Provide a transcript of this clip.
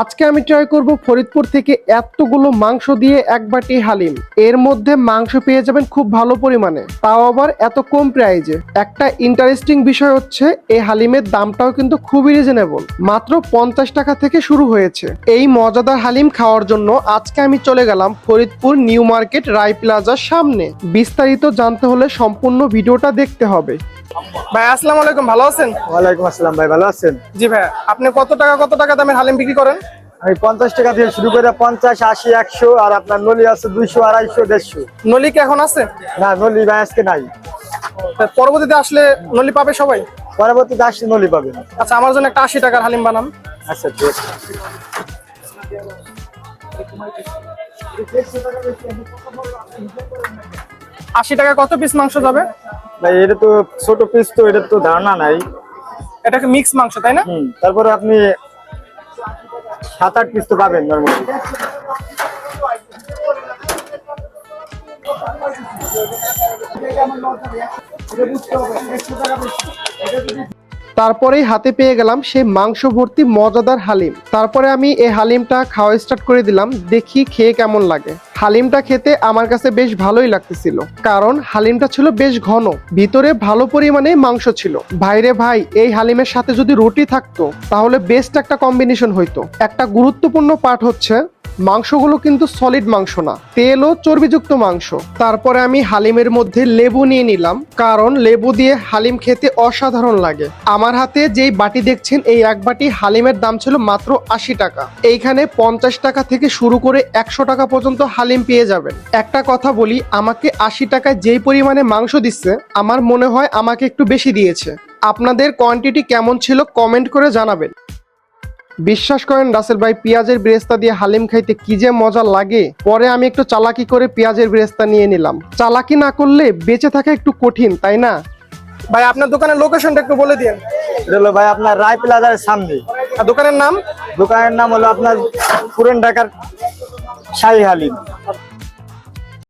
আজকে আমি ট্রাই করব ফরিদপুর থেকে এতগুলো মাংস দিয়ে এক বাটি হালিম। এর মধ্যে মাংস পেয়ে যাবেন খুব ভালো পরিমাণে, তাও আবার এত কম প্রাইজে। একটা ইন্টারেস্টিং বিষয় হচ্ছে এই হালিমের দামটাও কিন্তু খুবই রিজনেবল, মাত্র 50 টাকা থেকে শুরু হয়েছে। এই মজাদার হালিম খাওয়ার জন্য আজকে আমি চলে গেলাম ফরিদপুর নিউ মার্কেট রাই প্লাজার সামনে। বিস্তারিত জানতে হলে সম্পূর্ণ ভিডিওটা দেখতে হবে। ভাই আসসালামু আলাইকুম, ভালো আছেন? ওয়ালাইকুম আসসালাম ভাই, ভালো আছেন? জি ভাই, আপনি কত টাকা দামের হালিম বিক্রি করেন? আমি 50 টাকা দিয়ে শুরু করে 50, 80, 100 আর আপনার নলি আছে 200, 250, 150। নলি কি এখন আছে? না, নলি ভাই আজকে নাই। পরবর্তীতে আসলে নলি পাবে সবাই? পরবর্তীতে আসলে নলি পাবেন। আচ্ছা, আমার জন্য একটা 80 টাকার হালিম বানান। আচ্ছা ঠিক আছে। 80 টাকা কত পিস মাংস যাবে? ভাই এটা তো ছোট পিস, তো এটা তো ধারণা নাই। এটা কি মিক্স মাংস তাই না? তারপরে আপনি 7-8 পিস তো পাবেন নরমালি। তারপরেই হাতে পেয়ে গেলাম সেই মাংস ভর্তি মজাদার হালিম। তারপরে আমি এই হালিমটা খাওয়া স্টার্ট করে দিলাম, দেখি খেয়ে কেমন লাগে। হালিমটা খেতে আমার কাছে বেশ ভালোই লাগতেছিল, কারণ হালিমটা ছিল বেশ ঘন, ভিতরে ভালো পরিমাণে মাংস ছিল। ভাইরে ভাই, এই হালিমের সাথে যদি রুটি থাকতো তাহলে বেস্ট একটা কম্বিনেশন হইতো। একটা গুরুত্বপূর্ণ পার্ট হচ্ছে মাংসগুলো কিন্তু সলিড মাংস না, তেল ও চর্বিযুক্ত মাংস। তারপরে আমি হালিমের মধ্যে লেবু নিয়ে নিলাম, কারণ লেবু দিয়ে হালিম খেতে অসাধারণ লাগে। আমার হাতে যেই বাটি দেখছেন, এই এক বাটি হালিমের দাম ছিল মাত্র 80 টাকা। এইখানে 50 টাকা থেকে শুরু করে 100 টাকা পর্যন্ত হালিম পেয়ে যাবেন। একটা কথা বলি, আমাকে 80 টাকায় যেই পরিমাণে মাংস দিচ্ছে, আমার মনে হয় আমাকে একটু বেশি দিয়েছে। আপনাদের কোয়ান্টিটি কেমন ছিল কমেন্ট করে জানাবেন। বিশ্বাস করেন রাসেল ভাই, পেঁয়াজের বেরেস্তা দিয়ে হালিম খাইতে কি যে মজা লাগে। পরে আমি একটু চালাকি করে পেঁয়াজের বেরেস্তা নিয়ে নিলাম। চালাকি না করলে বেঁচে থাকা একটু কঠিন, তাই না? ভাই আপনার দোকানের লোকেশনটা একটু বলে দিন। এটা হলো ভাই আপনার রায় প্লাজার সামনে। আর দোকানের নাম? দোকানের নাম হলো আপনার পুরান ঢাকার শাহী হালিম।